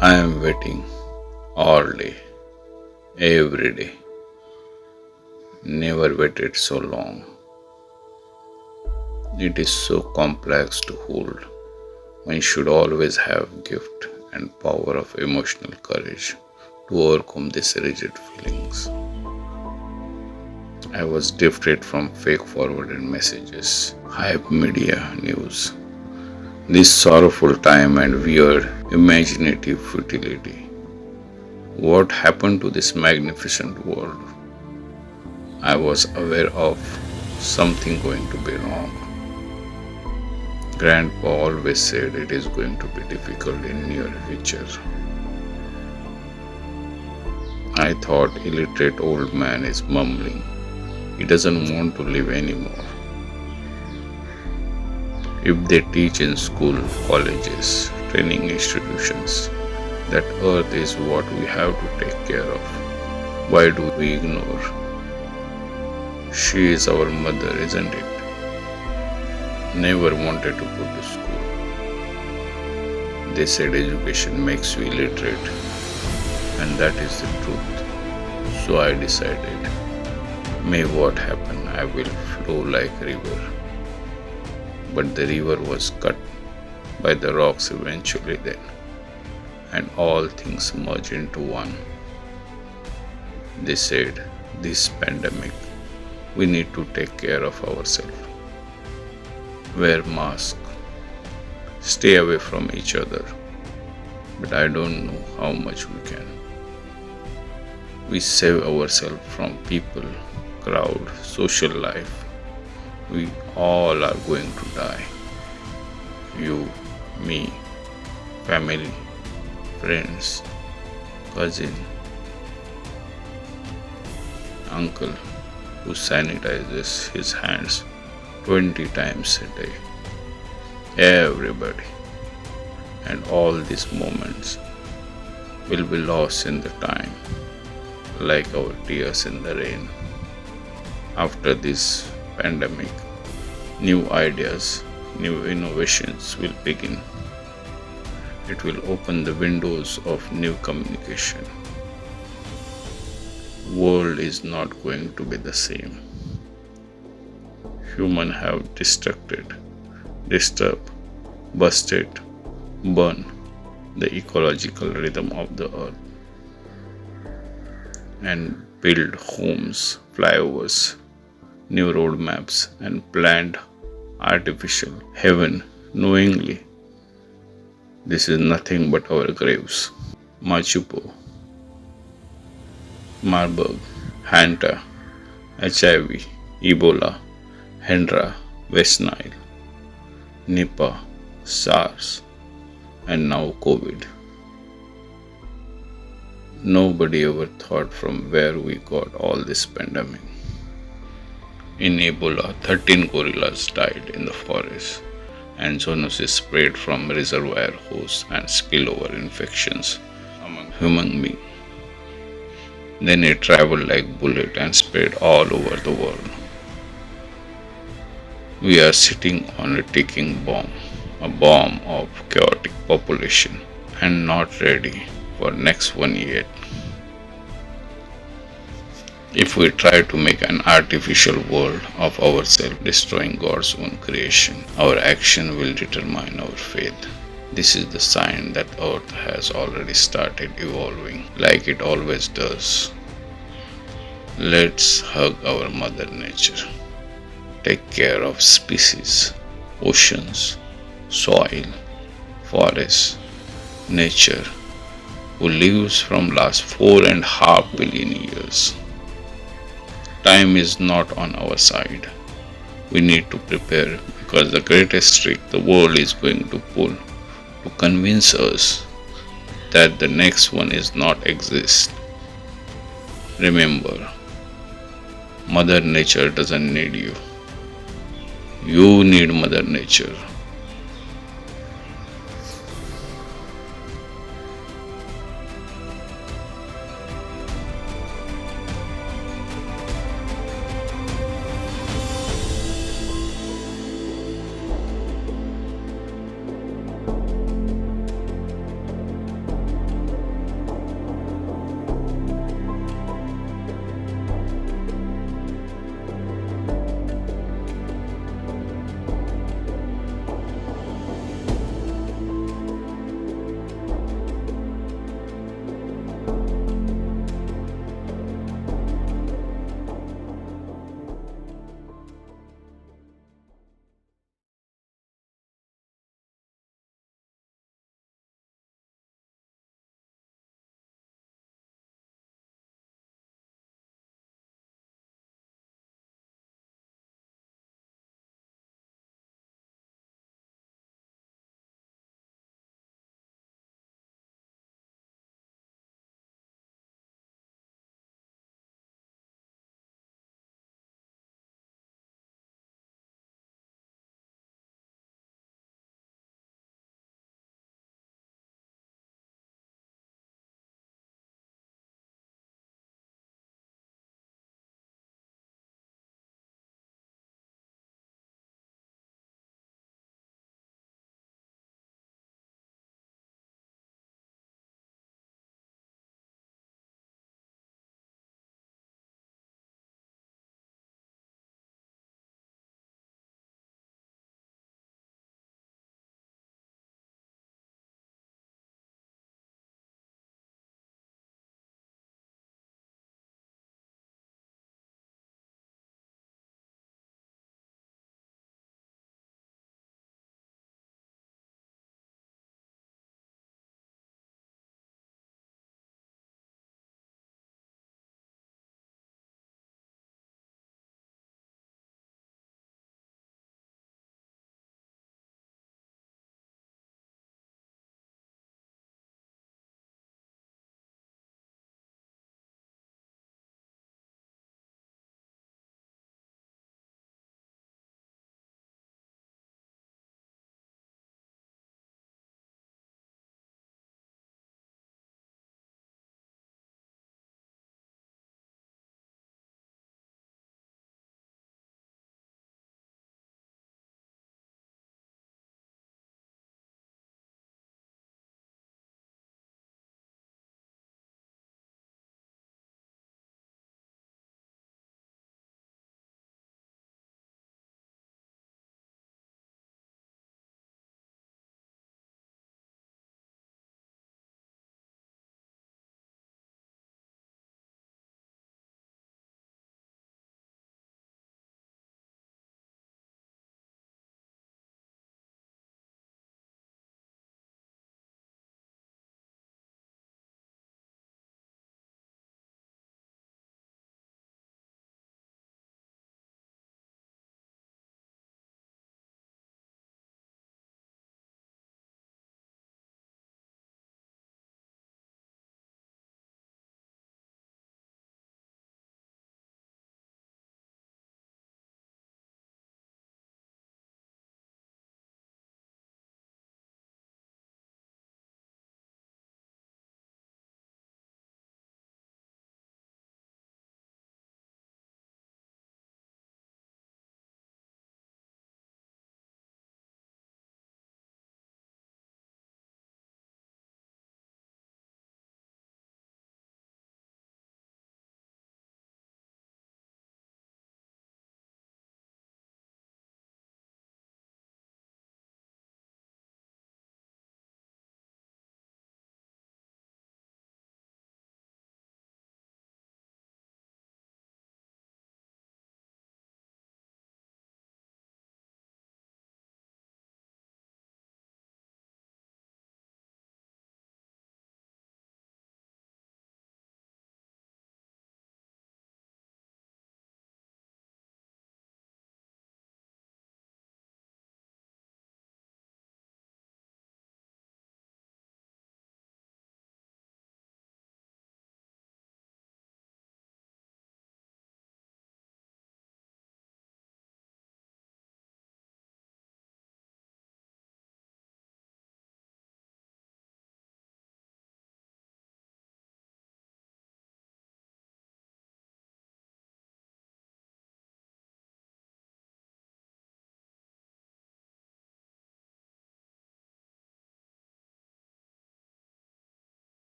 I am waiting all day, every day. Never waited so long. It is so complex to hold. One should always have gift and power of emotional courage to overcome these rigid feelings. I was drifted from fake forwarded messages, hype media news, this sorrowful time and weird imaginative futility. What happened to this magnificent world? I was aware of something going to be wrong. Grandpa always said it is going to be difficult in near future. I thought illiterate old man is mumbling. He doesn't want to live anymore. If they teach in school, colleges, training institutions that earth is what we have to take care of, why do we ignore? She is our mother, isn't it? Never wanted to go to school. They said education makes you illiterate, and that is the truth. So I decided, may what happen, I will flow like river. But the river was cut by the rocks eventually then, and all things merged into one. They said, this pandemic, we need to take care of ourselves. Wear mask, stay away from each other, but I don't know how much we can. We save ourselves from people, crowd, social life. We all are going to die. You, me, family, friends, cousin, uncle who sanitizes his hands 20 times a day. Everybody. And all these moments will be lost in the time, like our tears in the rain. After this pandemic, new ideas, new innovations will begin. It will open the windows of new communication. World is not going to be the same. Humans have distrusted, disturbed, busted, burned the ecological rhythm of the earth and built homes, flyovers, new road maps and planned artificial heaven knowingly. This is nothing but our graves. Machupo, Marburg, Hanta, HIV, Ebola, Hendra, West Nile, Nipah, SARS, and now COVID. Nobody ever thought from where we got all this pandemic. In Ebola, 13 gorillas died in the forest, and zoonosis spread from reservoir hosts and spillover infections among human beings. Then it traveled like bullet and spread all over the world. We are sitting on a ticking bomb, a bomb of chaotic population, and not ready for next one yet. If we try to make an artificial world of ourselves, destroying God's own creation, our action will determine our faith. This is the sign that Earth has already started evolving like it always does. Let's hug our Mother Nature. Take care of species, oceans, soil, forests, nature, who lives from last 4.5 billion years. Time is not on our side. We need to prepare because the greatest trick the world is going to pull to convince us that the next one is not exist. Remember, Mother Nature doesn't need you. You need Mother Nature.